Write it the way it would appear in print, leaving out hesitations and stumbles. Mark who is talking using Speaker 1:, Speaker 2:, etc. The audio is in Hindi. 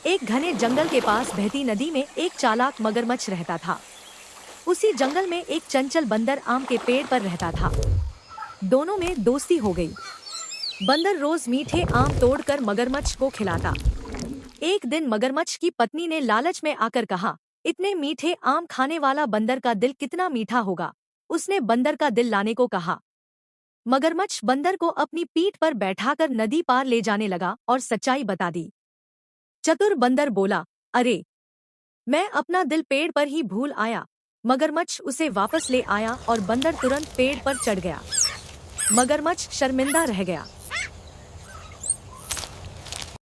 Speaker 1: एक घने जंगल के पास बहती नदी में एक चालाक मगरमच्छ रहता था। उसी जंगल में एक चंचल बंदर आम के पेड़ पर रहता था। दोनों में दोस्ती हो गई। बंदर रोज मीठे आम तोड़कर मगरमच्छ को खिलाता। एक दिन मगरमच्छ की पत्नी ने लालच में आकर कहा, इतने मीठे आम खाने वाला बंदर का दिल कितना मीठा होगा। उसने बंदर का दिल लाने को कहा। मगरमच्छ बंदर को अपनी पीठ पर बैठाकर नदी पार ले जाने लगा और सच्चाई बता दी। चतुर बंदर बोला, अरे, मैं अपना दिल पेड़ पर ही भूल आया। मगरमच्छ उसे वापस ले आया और बंदर तुरंत पेड़ पर चढ़ गया। मगरमच्छ शर्मिंदा रह गया।